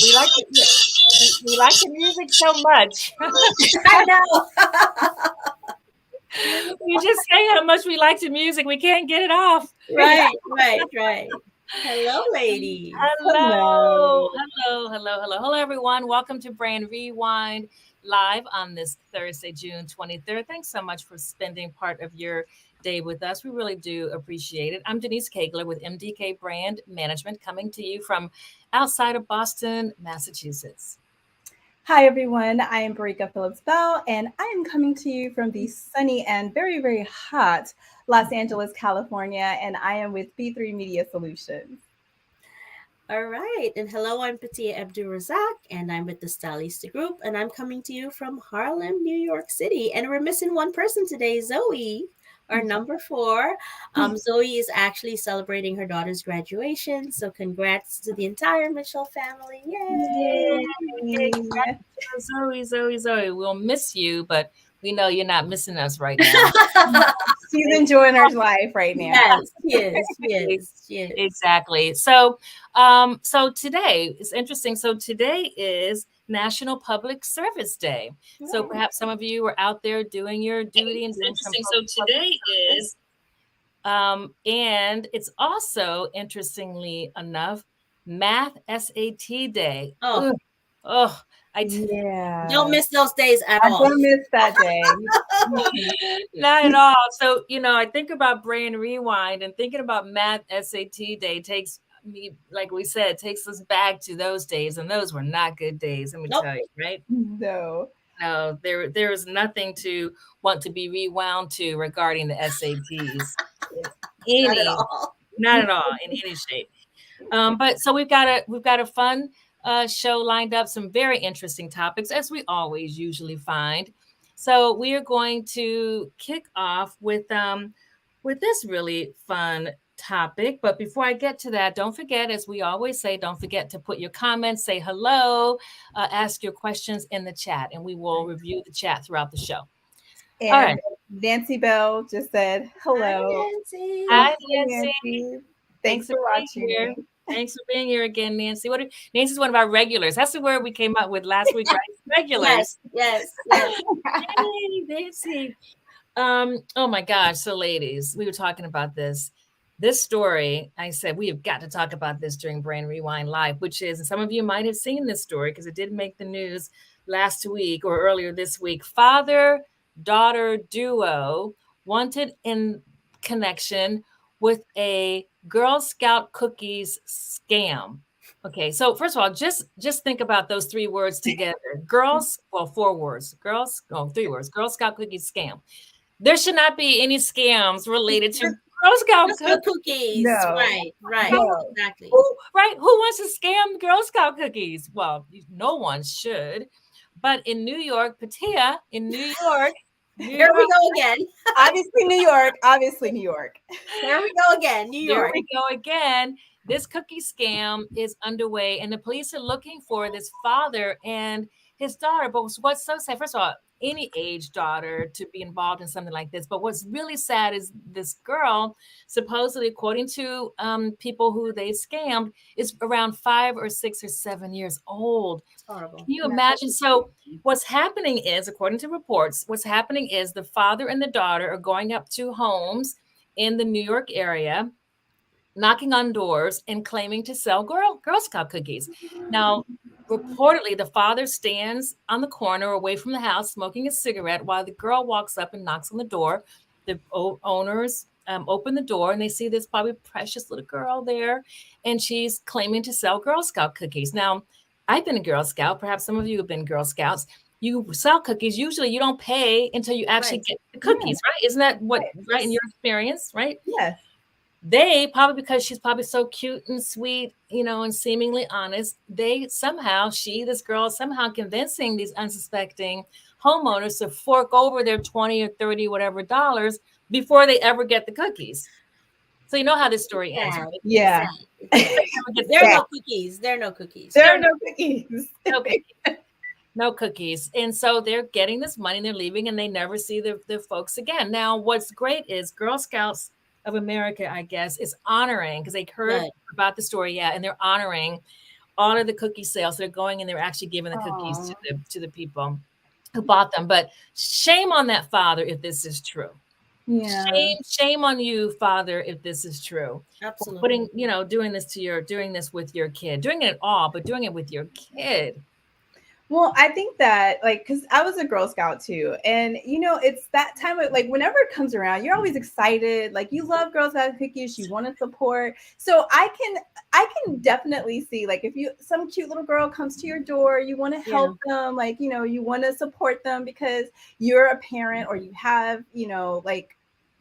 we like the music so much. I know. We just say how much we like the music. We can't get it off. Right. Hello, ladies. Hello, hello, everyone. Welcome to Brand Rewind live on this Thursday, June 23rd. Thanks so much for spending part of your day with us. We really do appreciate it. I'm Denise Kegler with MDK Brand Management, coming to you from outside of Boston, Massachusetts. Hi, everyone. I am Barika Phillips Bell, and I am coming to you from the sunny and very, very hot Los Angeles, California, and I am with B3 Media Solutions. All right. And hello, I'm Patia Abdul Razak, and I'm with the Stylista Group, and I'm coming to you from Harlem, New York City. And we're missing one person today, Zoe, our number 4. Zoe is actually celebrating her daughter's graduation. So congrats to the entire Mitchell family. Yay! Zoe. We'll miss you, but we know you're not missing us right now. She's enjoying her life right now. Yes, she is. Exactly. So today is interesting. So today is National Public Service Day. Right. So perhaps some of you are out there doing your duty and doing something. So today is, and it's also, interestingly enough, Math SAT Day. Oh, Don't miss those days at all. I don't miss that day. Not at all. So, I think about Brain Rewind, and thinking about Math SAT Day takes me, like we said, takes us back to those days, and those were not good days. Let me tell you, right? No, there is nothing to want to be rewound to regarding the SATs. Not at all in any shape. But so we've got a fun show lined up, some very interesting topics, as we always usually find. So we are going to kick off with this really fun topic. But before I get to that, don't forget, as we always say, don't forget to put your comments, say hello, ask your questions in the chat, and we will review the chat throughout the show. And all right. Nancy Bell just said hello. Hi, Nancy. Thanks for watching. Here. Thanks for being here again, Nancy. Nancy's one of our regulars. That's the word we came up with last week, right? Regulars. Yes. Hey, Nancy. Oh my gosh. So ladies, we were talking about this story. I said, we have got to talk about this during Brain Rewind Live, which is, and some of you might have seen this story because it did make the news last week or earlier this week. Father-daughter duo wanted in connection with a Girl Scout cookies scam. Okay, so first of all, just think about those 3 words together. 4 words. 3 words. Girl Scout cookies scam. There should not be any scams related to Girl Scout cookies. No. Right. No. Exactly. Who wants to scam Girl Scout cookies? Well, no one should. But in New York, Patia, in New York, here we go again. Obviously, New York. There we go again. New York. Here we go again. This cookie scam is underway, and the police are looking for this father and his daughter. But what's so sad, first of all, any age daughter to be involved in something like this. But what's really sad is this girl, supposedly, according to people who they scammed, is around 5 or 6 or 7 years old. It's horrible. Can you imagine? So what's happening is, according to reports, the father and the daughter are going up to homes in the New York area, knocking on doors and claiming to sell Girl Scout cookies. Now, reportedly, the father stands on the corner away from the house smoking a cigarette while the girl walks up and knocks on the door. The owners open the door and they see this probably precious little girl there, and she's claiming to sell Girl Scout cookies. Now, I've been a Girl Scout. Perhaps some of you have been Girl Scouts. You sell cookies. Usually you don't pay until you actually get the cookies, right? Isn't that right in your experience, right? Yes. They probably, because she's probably so cute and sweet, and seemingly honest, this girl somehow convincing these unsuspecting homeowners to fork over their 20 or 30, whatever dollars before they ever get the cookies. So you know how this story ends, right? Yeah. There are no cookies. No cookies. And so they're getting this money, they're leaving, and they never see the folks again. Now, what's great is Girl Scouts of America, I guess, is honoring, because they heard about the story, and they're honoring honor the cookie sales. They're going and they're actually giving the cookies Oh, to the people who bought them. But shame on that father if this is true. yeah. Shame on you, father, if this is true. For Absolutely. putting, doing this with your kid, doing it all, but doing it with your kid. Well, I think that, like, because I was a Girl Scout too, and it's that time of, like, whenever it comes around, you're always excited. Like, you love Girl Scout cookies, you want to support. So I can definitely see, like, if you some cute little girl comes to your door, you want to Yeah. help them, like, you want to support them because you're a parent or you have, like,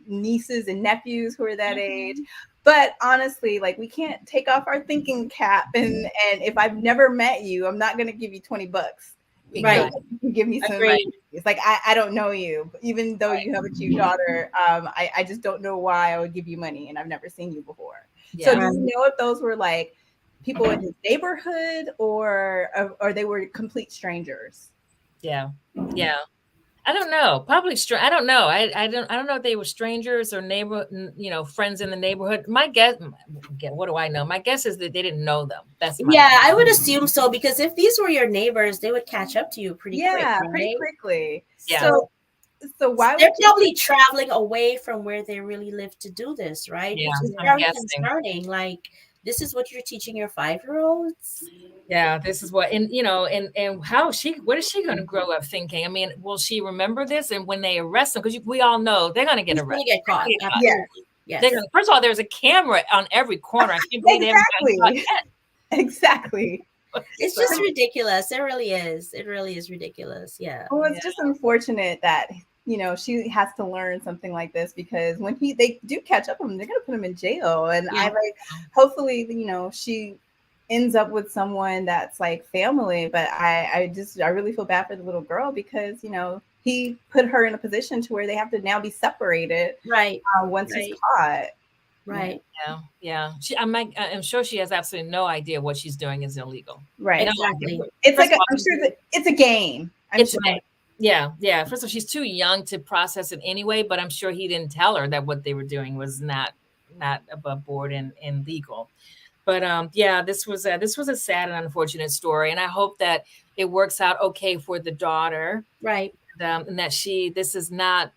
nieces and nephews who are that age. Hmm. But honestly, like, we can't take off our thinking cap, and if I've never met you, I'm not gonna give you $20 because Right. Exactly. you give me some. Right. Agreed. It's like I don't know you, even though you have a cute daughter. I just don't know why I would give you money, and I've never seen you before. So Yeah. do Right. you know if those were like people in his neighborhood, or they were complete strangers? Yeah. Yeah. I don't know. Probably I don't know. I don't know if they were strangers or friends in the neighborhood. My guess, again, what do I know? My guess is that they didn't know them. That's my Yeah, guess. I would assume so because if these were your neighbors, they would catch up to you pretty quick, Yeah, pretty right? quickly. Yeah. So So why they're would you? probably traveling away from where they really live to do this, right? Yeah. Which is I'm very guessing. concerning. Like, this is what you're teaching your 5-year-olds? Yeah, this is what, and what is she going to grow up thinking? I mean, will she remember this? And when they arrest them, because we all know they're going to get He's going to arrested. get caught. They're gonna get caught. Yes, Absolutely. They're Yes. gonna, first of all, there's a camera on every corner. I can't believe they haven't gotten caught exactly, yet. exactly. It's So, just ridiculous. It really is. It really is ridiculous. Yeah. Well, yeah, it's just unfortunate that she has to learn something like this because when they do catch up with him, they're gonna put him in jail. And Yeah. hopefully, she ends up with someone that's like family. But I really feel bad for the little girl because he put her in a position to where they have to now be separated Right. once he's Right. caught. Yeah, Right. yeah. I'm sure she has absolutely no idea what she's doing is illegal. I know. right. Exactly. It's First like of all, I'm sure that it's a game. I'm it's sure. Right. yeah. First of all, she's too young to process it anyway. But I'm sure he didn't tell her that what they were doing was not above board and legal. But yeah, this was a sad and unfortunate story, and I hope that it works out okay for the daughter, Right. and that this is not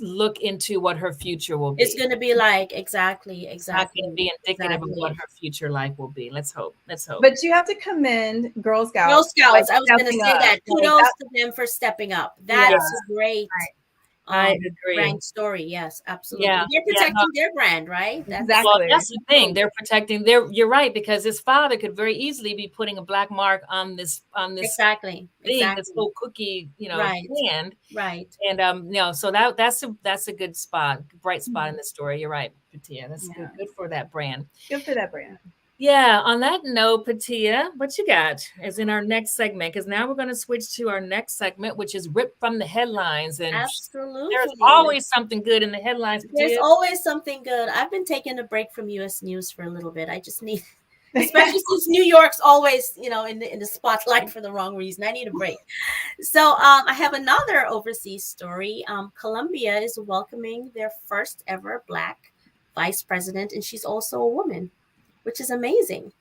look into what her future will It's be. going to be like, exactly. It's not going to Exactly. be indicative of what Exactly. her future life will be. Let's hope. Let's hope. But you have to commend Girl Girl Scouts like Scouts, I was going to stepping say up. that. Like Kudos that, to them for stepping up. yeah, That's Yes, a great I agree. brand story. Yes, Yeah, absolutely. They're yeah. No, protecting their brand, right? That's well, exactly. that's the thing. They're protecting. You're right because his father could very easily be putting a black mark on this exactly. thing, this Exactly. whole cookie, Right. brand. Right. And so that's a good spot, bright spot in Mhm. the story. You're right, Patia. That's good. Yeah, Good for that brand. good for that brand. Yeah. On that note, Patia, what you got is in our next segment because now we're going to switch to our next segment, which is ripped from the headlines. And there's Absolutely. always something good in the headlines, There's Patia. always something good. I've been taking a break from US news for a little bit. I just need, especially since New York's always, in the spotlight for the wrong reason. I need a break. So I have another overseas story. Colombia is welcoming their first ever Black vice president, and she's also a woman, which is amazing.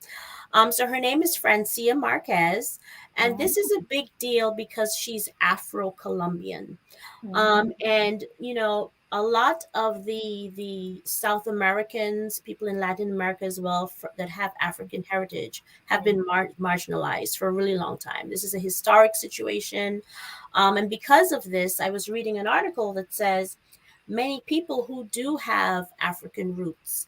So her name is Francia Marquez, and Oh, this is a big deal because she's Afro-Colombian. oh, And a lot of the South Americans, people in Latin America as well, that have African heritage, have been marginalized for a really long time. This is a historic situation, and because of this, I was reading an article that says many people who do have African roots,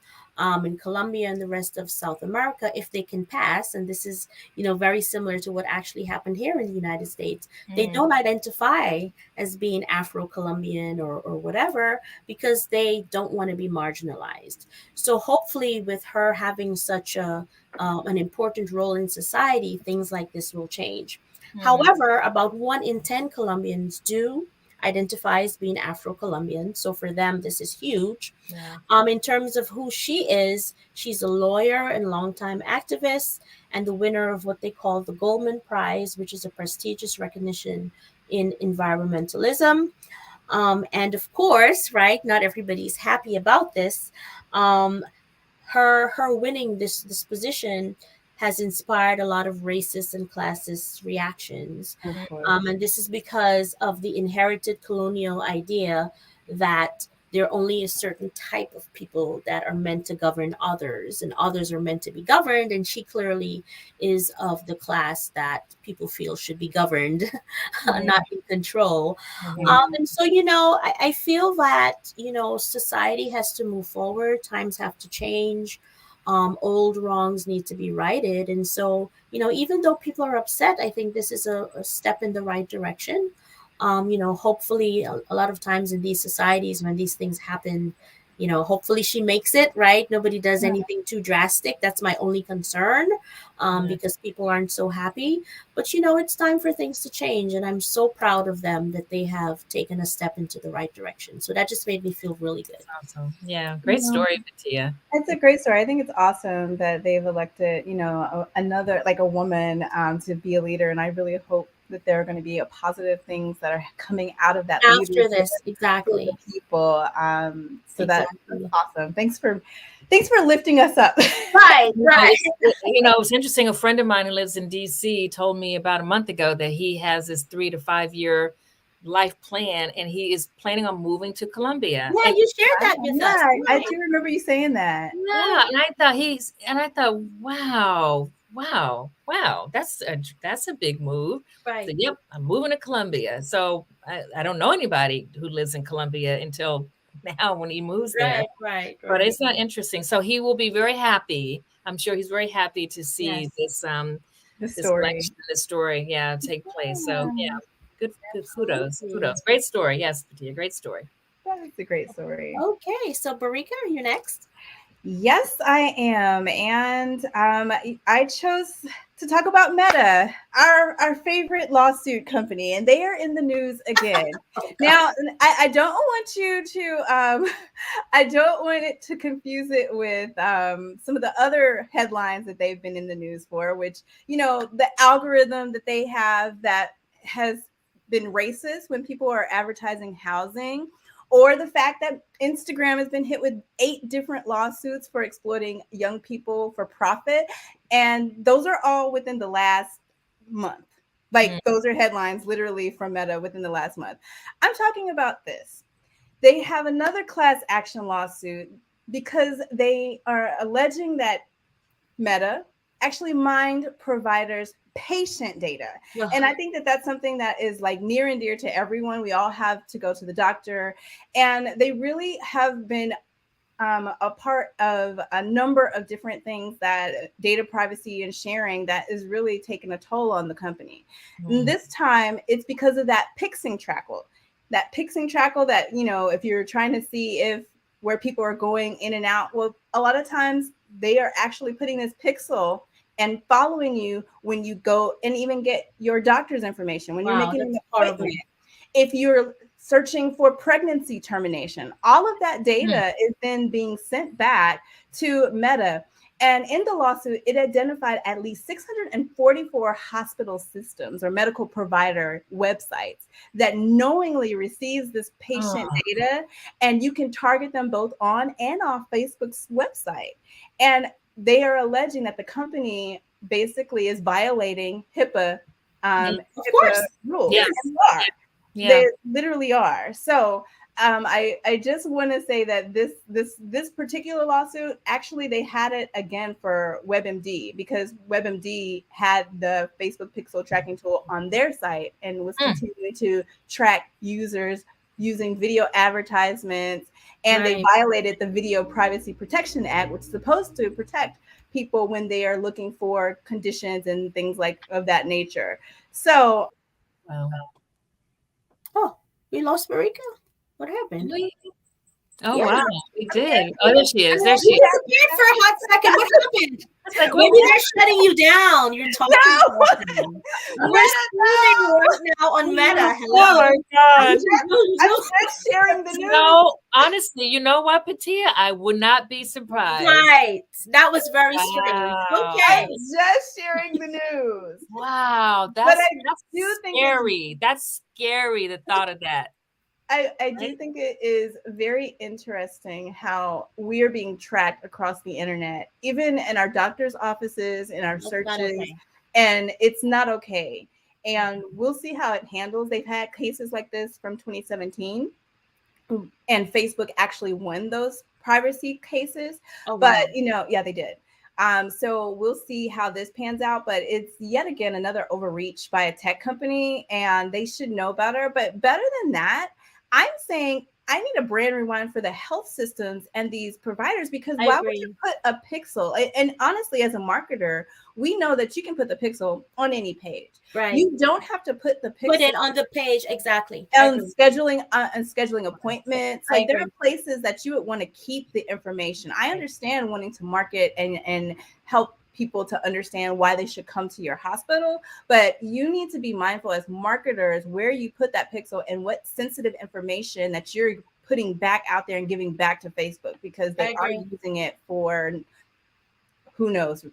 in Colombia and the rest of South America, if they can pass, and this is, very similar to what actually happened here in the United States, they Mm, don't identify as being Afro-Colombian or whatever because they don't want to be marginalized. So hopefully, with her having such an important role in society, things like this will change. mhm. However, about 1 in 10 Colombians do identify as being Afro-Colombian. So for them, this is huge. Yeah. In terms of who she is, she's a lawyer and longtime activist and the winner of what they call the Goldman Prize, which is a prestigious recognition in environmentalism. And of course, right, not everybody's happy about this. Um, her winning this position has inspired a lot of racist and classist reactions. Of course. And this is because of the inherited colonial idea that there are only a certain type of people that are meant to govern others, and others are meant to be governed. And she clearly is of the class that people feel should be governed, Right. not in control. Mhm. And so, I feel that, society has to move forward, times have to change. Old wrongs need to be righted. And so, even though people are upset, I think this is a step in the right direction. Hopefully, a lot of times in these societies, when these things happen, hopefully she makes it right. Nobody does anything too drastic. That's my only concern, Mhm. because people aren't so happy. But, it's time for things to change. And I'm so proud of them that they have taken a step into the right direction. So that just made me feel really good. Awesome. Yeah, You great know, story, Patia. it's a great story. I think it's awesome that they've elected, another like a woman to be a leader, and I really hope that there are going to be a positive things that are coming out of that After leadership this, for the exactly. people. So that's Exactly. awesome. Thanks for lifting us up. Right, right. It's interesting. A friend of mine who lives in DC told me about a month ago that he has this 3 to 5 year life plan, and he is planning on moving to Colombia. Yeah, And you shared that with Yeah, us. I Right, do remember you saying that. yeah, right, and I thought, wow, wow, wow, that's a big move. So, right, yep, I'm moving to Colombia. So I don't know anybody who lives in Colombia until now when he moves there. right, right, But right. it's not interesting. So he will be very happy. I'm sure he's very happy to see Yes, The this story. election, this story, yeah, take place. So yeah, Yeah, good kudos. absolutely. Kudos. Great story. Yes, Patia, great story. that is a great story. Okay, so Barika, are you next? Yes, I am. And I chose to talk about Meta, our favorite lawsuit company, and they are in the news again. Oh God. Now, I don't want you to, I don't want it to confuse it with some of the other headlines that they've been in the news for, which, the algorithm that they have that has been racist when people are advertising housing, or the fact that Instagram has been hit with 8 different lawsuits for exploiting young people for profit. And those are all within the last month. Mm, Like, those are headlines literally from Meta within the last month. I'm talking about this. They have another class action lawsuit because they are alleging that Meta actually mined providers' patient data. And Ugh, I think that that's something that is like near and dear to everyone. We all have to go to the doctor, and they really have been a part of a number of different things that data privacy and sharing that is really taking a toll on the company. And mm, this time, it's because of that pixing trackle. That pixing trackle that, if you're trying to see if where people are going in and out, well, a lot of times they are actually putting this pixel and following you when you go and even get your doctor's information, when you're wow, making an that's appointment, horrible. if you're searching for pregnancy termination. All of that mm. data is then being sent back to Meta. And in the lawsuit, it identified at least 644 hospital systems or medical provider websites that knowingly receives this patient Oh, data, and you can target them both on and off Facebook's website. And they are alleging that the company basically is violating HIPAA mm, Of HIPAA course. rules, yes, Yes. and they are. yeah. They literally are. So I just want to say that this particular lawsuit, actually they had it again for WebMD, because WebMD had the Facebook Pixel tracking tool on their site and was Mm, continuing to track users using video advertisements, and they Right. violated the Video Privacy Protection Act, which is supposed to protect people when they are looking for conditions and things like of that nature. So wow. Oh, we lost Barika. What happened? We- Oh Yeah. wow, we did. Oh, there she is. There You she is. disappeared for a hot second. What happened? It's like, what Maybe they're shutting you down. You're talking no, about them. We're Meta, streaming no. right now on Meta. Oh my Hello. I'm God. I'm just sharing the news. No, honestly, you know what, Patia? I would not be surprised. Right. That was very strange. Wow. I'm Okay. just sharing the news. Wow. But That's I do think it's scary. That's scary, the thought of that. I do right? think it is very interesting how we are being tracked across the internet, even in our doctor's offices, in our That's not searches, okay. and it's not okay. And we'll see how it handles. They've had cases like this from 2017, and Facebook actually won those privacy cases. Oh But wow. yeah, they did. So we'll see how this pans out. But it's yet again another overreach by a tech company, and they should know better. But better than that, I'm saying I need a brand rewind for the health systems and these providers, because I why would you agree. put a pixel? And honestly, as a marketer, we know that you can put the pixel on any page. Right. You don't have to put the Put pixel it on the page. Exactly. I and agree. scheduling appointments. I Like, there are agree. places that you would want to keep the information. I Right. understand wanting to market and help people to understand why they should come to your hospital, but you need to be mindful as marketers where you put that pixel and what sensitive information that you're putting back out there and giving back to Facebook, because I they are agree. using it for who knows,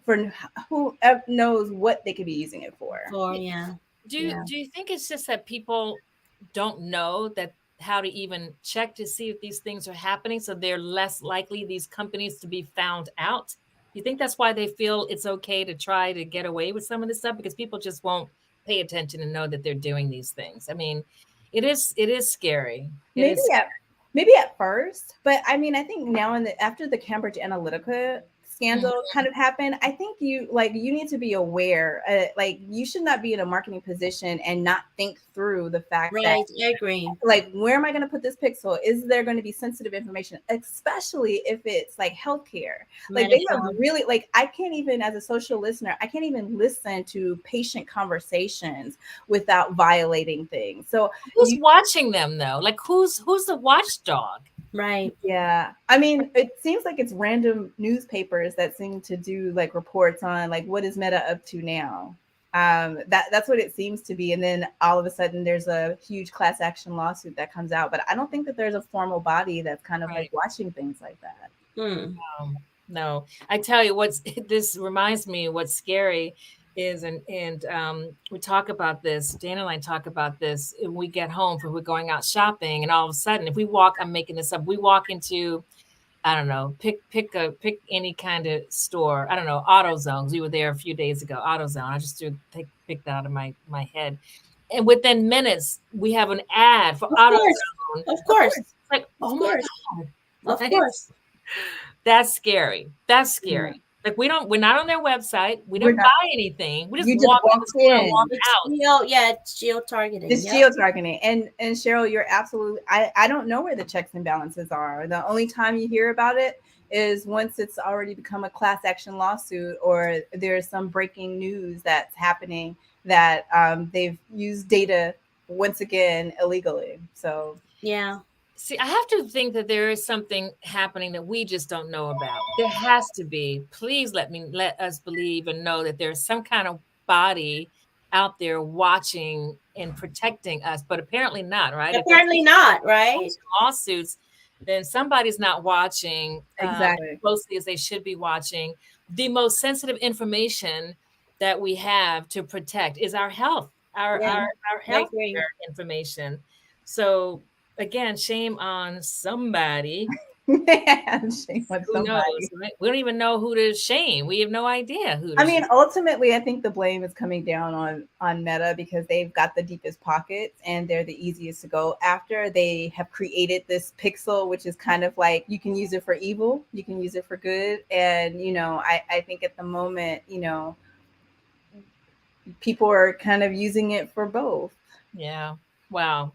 for who knows what they could be using it for. For yeah. Yeah. Do you think it's just that people don't know that how to even check to see if these things are happening, so they're less likely, these companies, to be found out? You think that's why they feel it's okay to try to get away with some of this stuff, because people just won't pay attention and know that they're doing these things? I mean, it is scary. It Maybe is. at maybe at first, but I mean, I think now in the after the Cambridge Analytica Mhm. scandal kind of happened, I think you need to be aware. Like, you should not be in a marketing position and not think through the fact that, Right. I agree. like, where am I going to put this pixel? Is there going to be sensitive information, especially if it's like healthcare? Like, they have Medical. really, like, I can't even, as a social listener, I can't even listen to patient conversations without violating things. So Who's you watching them though? Like, who's the watchdog? Right. Yeah. I mean, it seems like it's random newspapers that seem to do like reports on like what is Meta up to now. That's what it seems to be. And then all of a sudden there's a huge class action lawsuit that comes out. But I don't think that there's a formal body that's kind of like Right. watching things like that. Hmm. No, I tell you what's this reminds me what's scary is, we talk about this. Dana and I talk about this. When we get home from we're going out shopping, and all of a sudden, if we walk, I'm making this up. We walk into, I don't know, pick any kind of store. I don't know, AutoZone. We were there a few days ago. AutoZone. I just pick that out of my head, and within minutes, we have an ad for Of course. AutoZone. Of Of course. course. It's like, Of oh my course. god, Of right? course. That's scary. That's Yeah. scary. Like, we're not on their website. We We're don't not, buy anything. We just you just walk in the walked store and walk in. It's out. yeah, it's geo targeting. It's Yep. geo targeting. And Cheryl, you're absolutely, I don't know where the checks and balances are. The only time you hear about it is once it's already become a class action lawsuit, or there's some breaking news that's happening that they've used data once again illegally. So Yeah. See, I have to think that there is something happening that we just don't know about. There has to be. Please let us believe and know that there's some kind of body out there watching and protecting us, but apparently not, right? If they're Apparently not, right? lawsuits, then somebody's not watching exactly. closely as they should be watching. The most sensitive information that we have to protect is our health, our Yeah. our our I health agree. care information. So again, shame on somebody. Shame on Who knows? somebody. Right? We don't even know who to shame. We have no idea who to I shame. mean, ultimately, I think the blame is coming down on Meta, because they've got the deepest pockets and they're the easiest to go after. They have created this pixel, which is kind of like, you can use it for evil, you can use it for good, and I think at the moment, people are kind of using it for both. Yeah. Wow.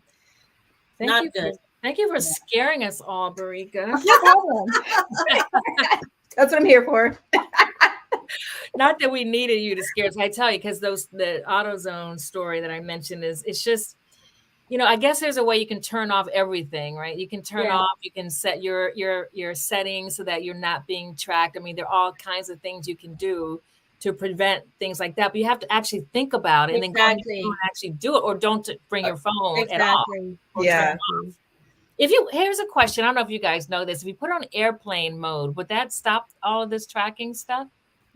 Thank Not you for good. thank you for Yeah. scaring us all, Barika. No problem. That's what I'm here for. Not that we needed you to scare us. I tell you, because the AutoZone story that I mentioned it's just, I guess there's a way you can turn off everything, right? You can turn Yeah. off, you can set your settings so that you're not being tracked. I mean, there are all kinds of things you can do to prevent things like that. But you have to actually think about it and then go on your phone Exactly. and actually do it, or don't bring your phone at all, Exactly. or turn it Yeah. Exactly. off. Here's a question. I don't know if you guys know this. If you put on airplane mode, would that stop all of this tracking stuff?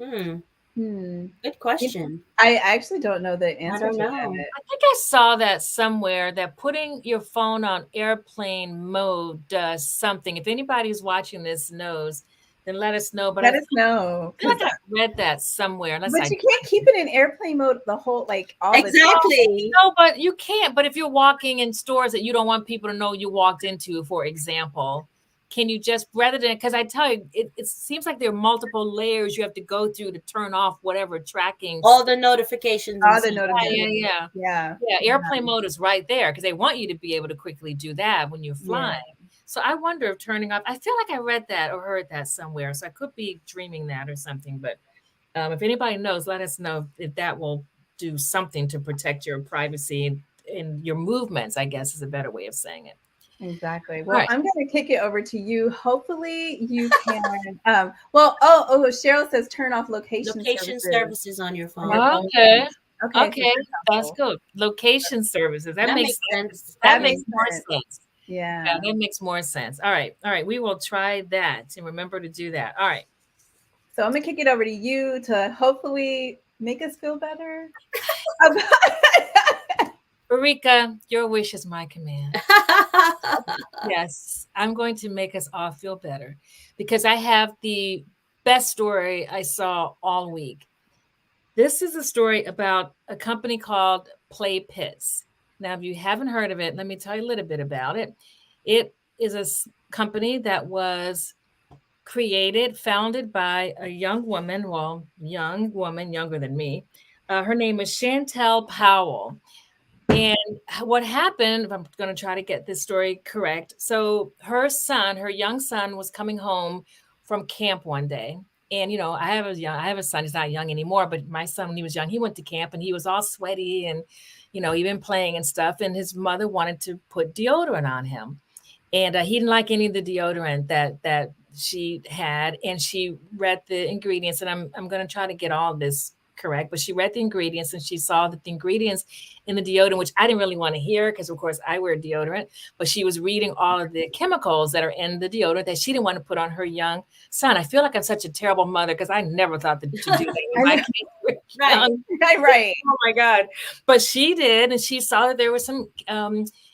Hmm. Hmm. Good You know, question. I actually don't know the I answer don't to know. I think I saw that somewhere that putting your phone on airplane mode does something. If anybody's watching this knows, then let us know. But I Let us know, feel because like I read that somewhere, unless but I you can't keep it in airplane mode the whole like all the time. Exactly. no, but you can't. But if you're walking in stores that you don't want people to know you walked into, for example, can you just rather than because I tell you, it seems like there are multiple layers you have to go through to turn off whatever tracking. All the notifications and All the stuff. Yeah, Right. notifications. yeah, Yeah. yeah. Yeah. Airplane mode is right there because they want you to be able to quickly do that when you're Yeah. flying. So I wonder if turning off. I feel like I read that or heard that somewhere, so I could be dreaming that or something. But if anybody knows, let us know if that will do something to protect your privacy and your movements, I guess is a better way of saying it. Exactly. All Well, right. I'm going to kick it over to you. Hopefully, you can. Cheryl says turn off location Location services services on your on your phone. phone. Okay. Okay, so Okay. that's That's helpful. good. Location services. That makes sense. That That makes makes more sense. sense. Yeah, Yeah. that makes more sense. All right. All right. We will try that and remember to do that. All right. So I'm going to kick it over to you to hopefully make us feel better about. Rika, your wish is my command. Yes, I'm going to make us all feel better because I have the best story I saw all week. This is a story about a company called Play Pits. Now, if you haven't heard of it, let me tell you a little bit about it. It is a company that was created, founded by a young woman, well, young woman, younger than me. Her name is Chantel Powell. And what happened, if I'm going to try to get this story correct. So her son, her young son was coming home from camp one day. And I have a son, he's not young anymore, but my son when he was young, he went to camp and he was all sweaty and he'd been playing and stuff and his mother wanted to put deodorant on him. And he didn't like any of the deodorant that she had, and she read the ingredients. And I'm going to try to get all of this correct, but she read the ingredients and she saw that the ingredients in the deodorant, which I didn't really want to hear because, of course, I wear deodorant, but she was reading all of the chemicals that are in the deodorant that she didn't want to put on her young son. I feel like I'm such a terrible mother because I never thought to do that when I my know. kids were Right. young. Right. Oh my God. But she did, and she saw that there were some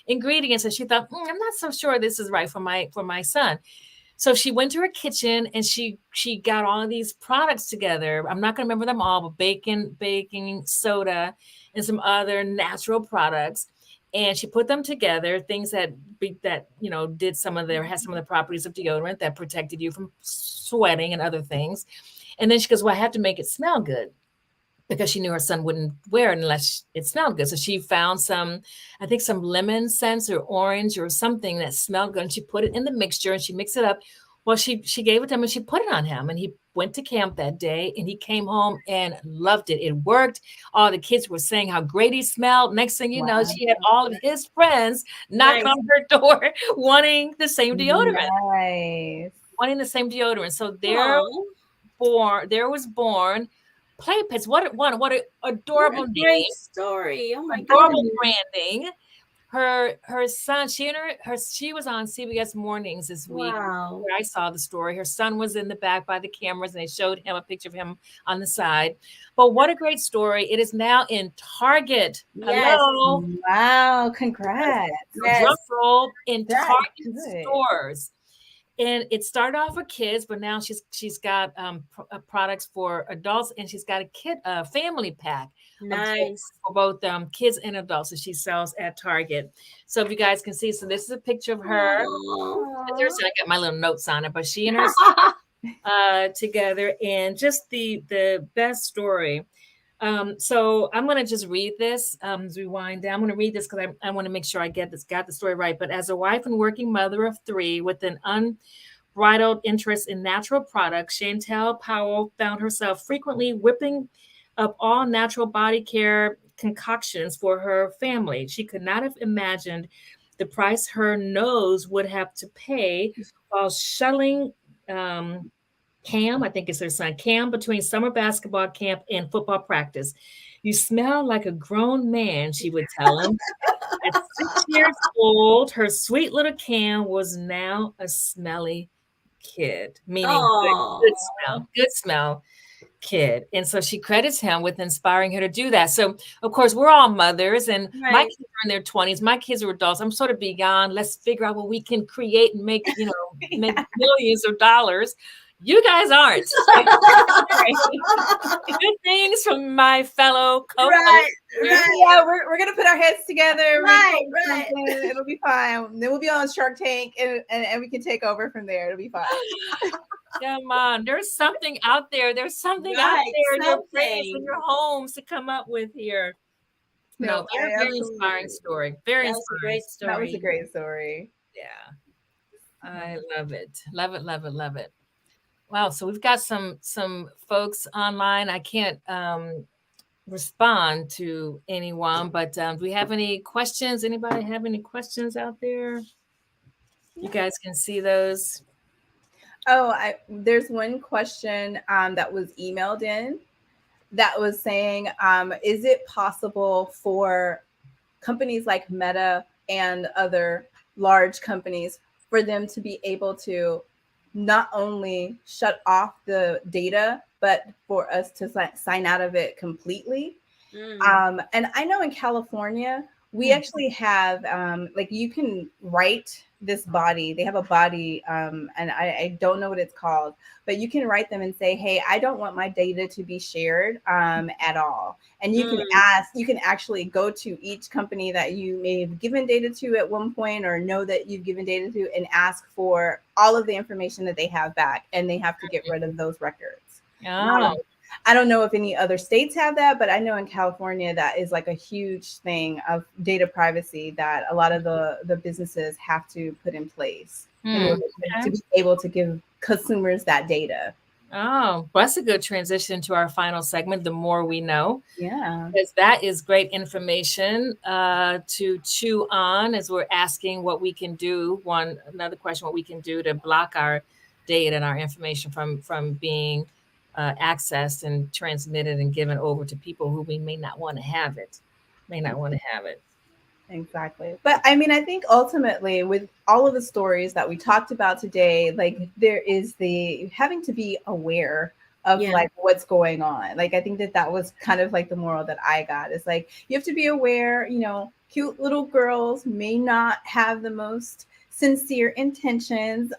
ingredients, and she thought, I'm not so sure this is right for my son. So she went to her kitchen and she got all of these products together. I'm not going to remember them all, but baking soda, and some other natural products. And she put them together, things that did had some of the properties of deodorant that protected you from sweating and other things. And then she goes, "Well, I have to make it smell good." Because she knew her son wouldn't wear it unless it smelled good. So she found I think some lemon scents or orange or something that smelled good. And she put it in the mixture and she mixed it up. Well, she gave it to him and she put it on him. And he went to camp that day and he came home and loved it. It worked. All the kids were saying how great he smelled. Next thing you know, Wow. she had all of his friends knock Nice. on her door wanting the same deodorant. Nice. Wanting the same deodorant. So Oh, there was born Play Pits. What an what a adorable great name, story. Oh my adorable goodness. branding. Her son, she was on CBS Mornings this week Wow. where I saw the story. Her son was in the back by the cameras and they showed him a picture of him on the side. But what a great story. It is now in Target. Yes. Hello. Wow. Congrats. So drum Yes. roll in That is Target good. stores. And it started off with kids, but now she's got products for adults, and she's got a family pack of Nice. for both kids and adults that she sells at Target. So if you guys can see, so this is a picture of her. Oh. I got my little notes on it, but she and her together, and just the best story. So I'm going to just read this as we wind down. I'm going to read this because I want to make sure I got the story right. But as a wife and working mother of three with an unbridled interest in natural products, Chantel Powell found herself frequently whipping up all natural body care concoctions for her family. She could not have imagined the price her nose would have to pay while shuttling Cam, I think it's her son, Cam, between summer basketball camp and football practice. You smell like a grown man, she would tell him. At 6 years old, her sweet little Cam was now a smelly kid, meaning good Oh. smell, good smell. kid. And so she credits him with inspiring her to do that. So, of course, we're all mothers, and my Right. kids are in their 20s. My kids are adults. I'm sort of beyond, let's figure out what we can create and make, make Yeah. millions of dollars. You guys aren't. So good things from my fellow co-host Right, here. right, Yeah, we're gonna put our heads together. We're gonna right, come up with right. something. It'll be fine. Then we'll be on Shark Tank, and we can take over from there. It'll be fine. Come on, there's something out there. There's something out Right, there in your brains and something. your homes to come up with here. No, No, very, I very inspiring absolutely. story. Very That was a inspiring. great That was a story. great story. Yeah, I love it. Love it, love it, love it. Wow, so we've got some folks online. I can't respond to anyone, but do we have any questions? Anybody have any questions out there? You guys can see those. Oh, there's one question that was emailed in that was saying, is it possible for companies like Meta and other large companies for them to be able to not only shut off the data, but for us to sign out of it completely? Mm, And I know in California, we Hmm. actually have like you can write this body. They have a body, and I don't know what it's called, but you can write them and say, "Hey, I don't want my data to be shared at all." And you can mm, you can actually go to each company that you may have given data to at one point, or know that you've given data to, and ask for all of the information that they have back, and they have to get rid of those records. Oh, I don't know if any other states have that, but I know in California that is like a huge thing of data privacy that a lot of the businesses have to put in place in hmm. order to Okay. be able to give consumers that data. Oh, well, that's a good transition to our final segment, The More We Know, Yeah. because that is great information to chew on as we're asking what we can do. Another question, what we can do to block our data and our information from being accessed and transmitted and given over to people who we may not want to have it, may not want to have it. Exactly. But I mean, I think ultimately, with all of the stories that we talked about today, like there is the having to be aware of yeah. like what's going on. Like, I think that that was kind of like the moral that I got. It's like you have to be aware, cute little girls may not have the most sincere intentions.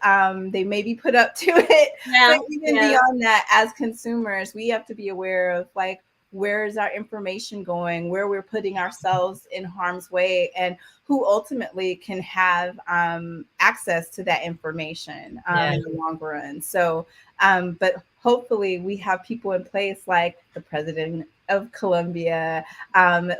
They may be put up to it. Yeah. But even Yeah. beyond that, as consumers, we have to be aware of like, where is our information going, where we're putting ourselves in harm's way, and who ultimately can have access to that information Yeah. in the long run. So, but hopefully we have people in place like the president of Colombia.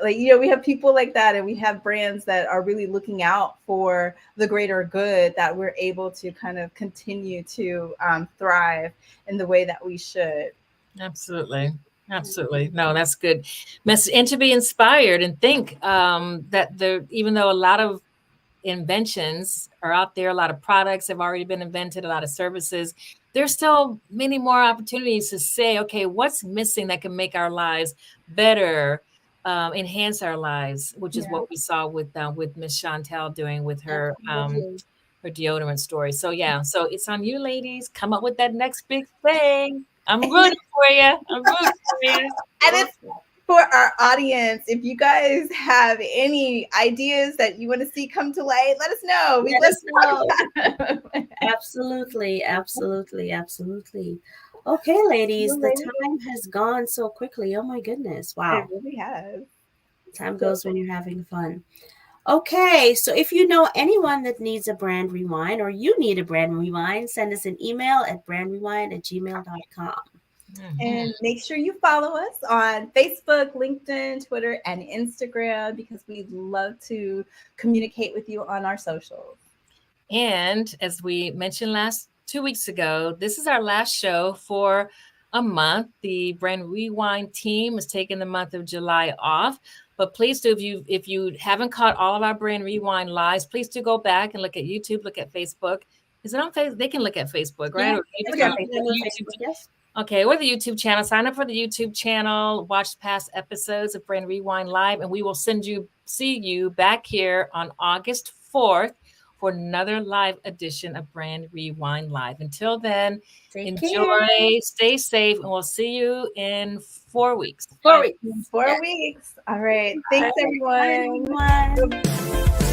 We have people like that, and we have brands that are really looking out for the greater good, that we're able to kind of continue to thrive in the way that we should. Absolutely. Absolutely. No, that's good message. And to be inspired and think that even though a lot of inventions are out there, a lot of products have already been invented, a lot of services, there's still many more opportunities to say, okay, what's missing that can make our lives better, enhance our lives, which is Yeah. what we saw with Miss Chantel doing with Absolutely. her deodorant story. So yeah, so it's on you ladies. Come up with that next big thing. I'm rooting for you. I'm rooting for you. And it's for our audience. If you guys have any ideas that you want to see come to light, let us know. We'd Let love us know. to talk about them. Absolutely. Absolutely. Absolutely. Okay, ladies, the Lady, time has gone so quickly. Oh my goodness. it Wow. really has. Time So, goes when you're having fun. Okay, so if you know anyone that needs a brand rewind or you need a brand rewind, send us an email at brandrewind@gmail.com. Mhm. and make sure you follow us on Facebook, LinkedIn, Twitter, and Instagram, because we'd love to communicate with you on our socials. And as we mentioned last 2 weeks ago, this is our last show for a month. The Brand Rewind team is taking the month of July off. But please do, if you haven't caught all of our Brand Rewind lives, please do go back and look at YouTube, look at Facebook. Is it on Facebook? They can look at Facebook, right? Yeah, Or you Look can at look at them Facebook. on YouTube. Facebook, yes. Okay, or the YouTube channel. Sign up for the YouTube channel, watch past episodes of Brand Rewind Live, and we will see you back here on August 4th for another live edition of Brand Rewind Live. Until then, Take care. enjoy, stay safe, and we'll see you in 4 weeks. 4 Bye. weeks. Four Yes. weeks. All right. All Thanks, right. Bye, everyone. everyone.